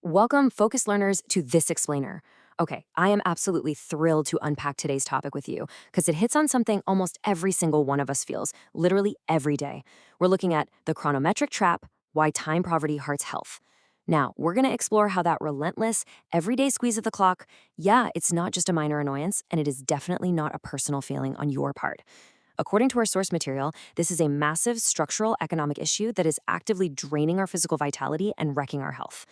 Welcome, focused learners, to This Explainer. Okay, I am absolutely thrilled to unpack today's topic with you because it hits on something almost every single one of us feels, literally every day. We're looking at the chronometric trap, why time poverty hurts health. Now, we're going to explore how that relentless, everyday squeeze of the clock, yeah, it's not just a minor annoyance, and it is definitely not a personal failing on your part. According to our source material, this is a massive structural economic issue that is actively draining our physical vitality and wrecking our health.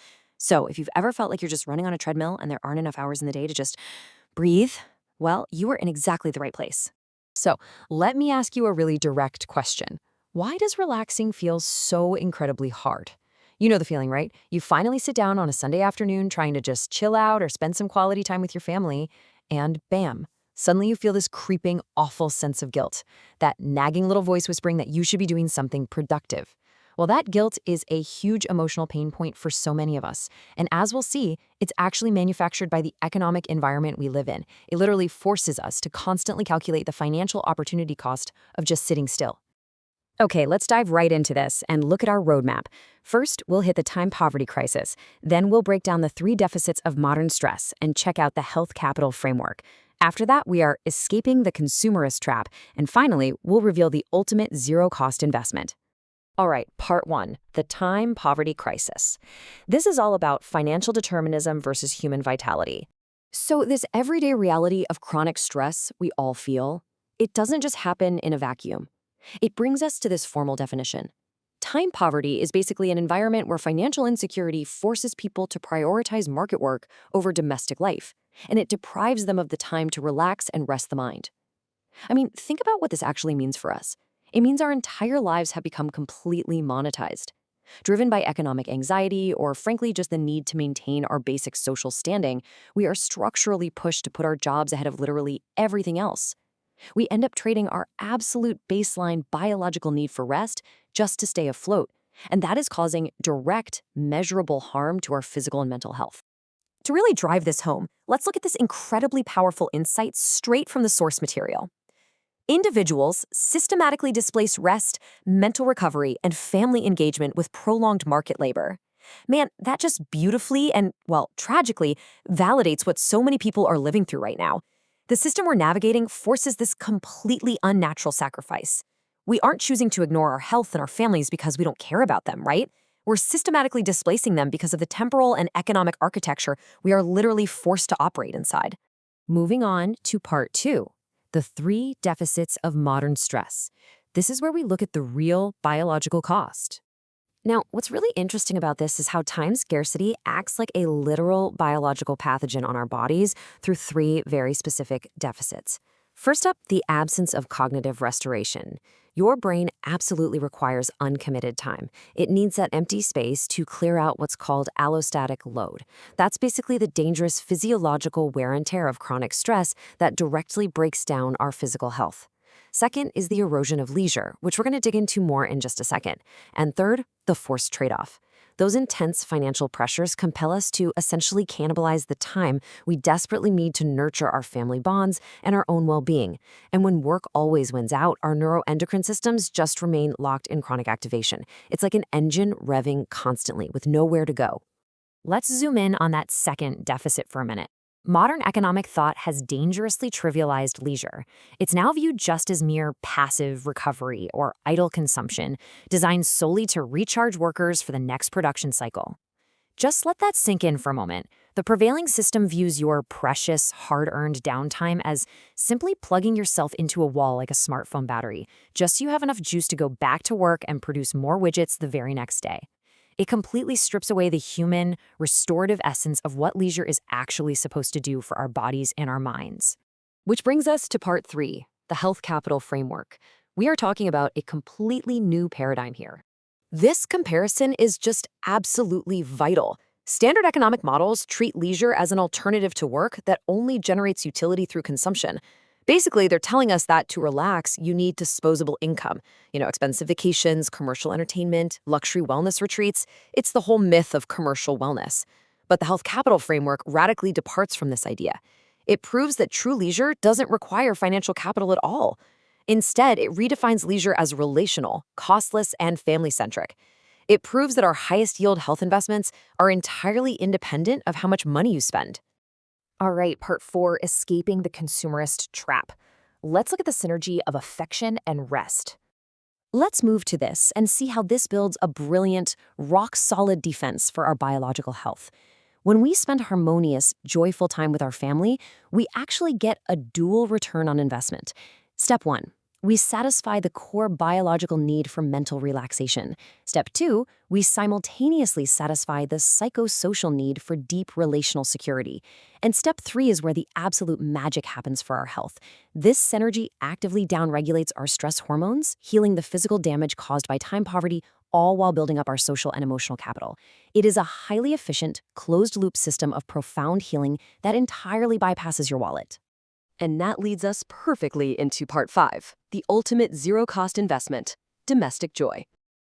So, if you've ever felt like you're just running on a treadmill and there aren't enough hours in the day to just breathe, well, you are in exactly the right place. So, let me ask you a really direct question. Why does relaxing feel so incredibly hard? You know the feeling, right? You finally sit down on a Sunday afternoon trying to just chill out or spend some quality time with your family, and bam, suddenly you feel this creeping, awful sense of guilt, that nagging little voice whispering that you should be doing something productive. Well, that guilt is a huge emotional pain point for so many of us. And as we'll see, it's actually manufactured by the economic environment we live in. It literally forces us to constantly calculate the financial opportunity cost of just sitting still. Okay, let's dive right into this and look at our roadmap. First, we'll hit the time poverty crisis. Then we'll break down the three deficits of modern stress and check out the health capital framework. After that, we are escaping the consumerist trap. And finally, we'll reveal the ultimate zero-cost investment. All right, part one, the time poverty crisis. This is all about financial determinism versus human vitality. So this everyday reality of chronic stress we all feel, it doesn't just happen in a vacuum. It brings us to this formal definition. Time poverty is basically an environment where financial insecurity forces people to prioritize market work over domestic life, and it deprives them of the time to relax and rest the mind. I mean, think about what this actually means for us. It means our entire lives have become completely monetized. Driven by economic anxiety or, frankly, just the need to maintain our basic social standing, we are structurally pushed to put our jobs ahead of literally everything else. We end up trading our absolute baseline biological need for rest just to stay afloat, and that is causing direct, measurable harm to our physical and mental health. To really drive this home, let's look at this incredibly powerful insight straight from the source material. Individuals systematically displace rest, mental recovery, and family engagement with prolonged market labor. Man, that just beautifully and, well, tragically, validates what so many people are living through right now. The system we're navigating forces this completely unnatural sacrifice. We aren't choosing to ignore our health and our families because we don't care about them, right? We're systematically displacing them because of the temporal and economic architecture we are literally forced to operate inside. Moving on to part two. The three deficits of modern stress. This is where we look at the real biological cost. Now, what's really interesting about this is how time scarcity acts like a literal biological pathogen on our bodies through three very specific deficits. First up, the absence of cognitive restoration. Your brain absolutely requires uncommitted time. It needs that empty space to clear out what's called allostatic load. That's basically the dangerous physiological wear and tear of chronic stress that directly breaks down our physical health. Second is the erosion of leisure, which we're going to dig into more in just a second. And third, the forced trade-off. Those intense financial pressures compel us to essentially cannibalize the time we desperately need to nurture our family bonds and our own well-being. And when work always wins out, our neuroendocrine systems just remain locked in chronic activation. It's like an engine revving constantly with nowhere to go. Let's zoom in on that second deficit for a minute. Modern economic thought has dangerously trivialized leisure. It's now viewed just as mere passive recovery or idle consumption, designed solely to recharge workers for the next production cycle. Just let that sink in for a moment. The prevailing system views your precious, hard-earned downtime as simply plugging yourself into a wall like a smartphone battery, just so you have enough juice to go back to work and produce more widgets the very next day. It completely strips away the human, restorative essence of what leisure is actually supposed to do for our bodies and our minds. Which brings us to part three, the health capital framework. We are talking about a completely new paradigm here. This comparison is just absolutely vital. Standard economic models treat leisure as an alternative to work that only generates utility through consumption. Basically, they're telling us that to relax, you need disposable income. Expensive vacations, commercial entertainment, luxury wellness retreats. It's the whole myth of commercial wellness. But the health capital framework radically departs from this idea. It proves that true leisure doesn't require financial capital at all. Instead, it redefines leisure as relational, costless, and family-centric. It proves that our highest yield health investments are entirely independent of how much money you spend. All right, part 4, escaping the consumerist trap. Let's look at the synergy of affection and rest. Let's move to this and see how this builds a brilliant, rock-solid defense for our biological health. When we spend harmonious, joyful time with our family, we actually get a dual return on investment. Step 1. We satisfy the core biological need for mental relaxation. Step 2, we simultaneously satisfy the psychosocial need for deep relational security. And step 3 is where the absolute magic happens for our health. This synergy actively downregulates our stress hormones, healing the physical damage caused by time poverty, all while building up our social and emotional capital. It is a highly efficient, closed-loop system of profound healing that entirely bypasses your wallet. And that leads us perfectly into part 5, the ultimate zero-cost investment, domestic joy.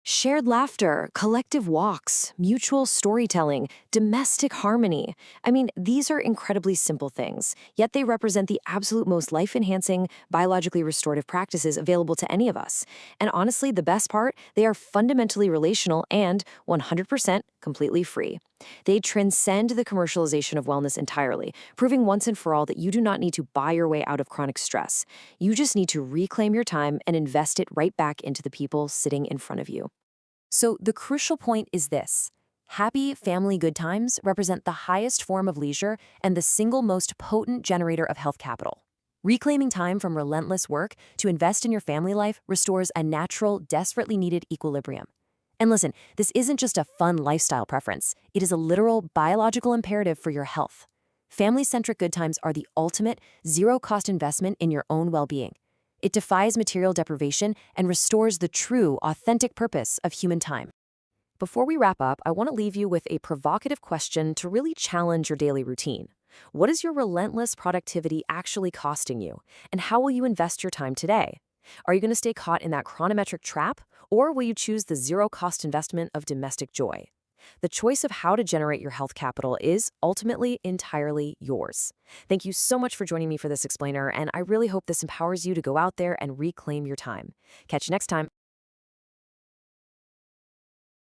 Shared laughter, collective walks, mutual storytelling, domestic harmony. I mean, these are incredibly simple things, yet they represent the absolute most life-enhancing, biologically restorative practices available to any of us. And honestly, the best part, they are fundamentally relational and 100% completely free. They transcend the commercialization of wellness entirely, proving once and for all that you do not need to buy your way out of chronic stress. You just need to reclaim your time and invest it right back into the people sitting in front of you. So the crucial point is this. Happy family good times represent the highest form of leisure and the single most potent generator of health capital. Reclaiming time from relentless work to invest in your family life restores a natural, desperately needed equilibrium. And listen, this isn't just a fun lifestyle preference. It is a literal biological imperative for your health. Family-centric good times are the ultimate, zero-cost investment in your own well-being. It defies material deprivation and restores the true, authentic purpose of human time. Before we wrap up, I want to leave you with a provocative question to really challenge your daily routine. What is your relentless productivity actually costing you? And how will you invest your time today? Are you going to stay caught in that chronometric trap? Or will you choose the zero-cost investment of domestic joy? The choice of how to generate your health capital is ultimately entirely yours. Thank you so much for joining me for this explainer, and I really hope this empowers you to go out there and reclaim your time. Catch you next time.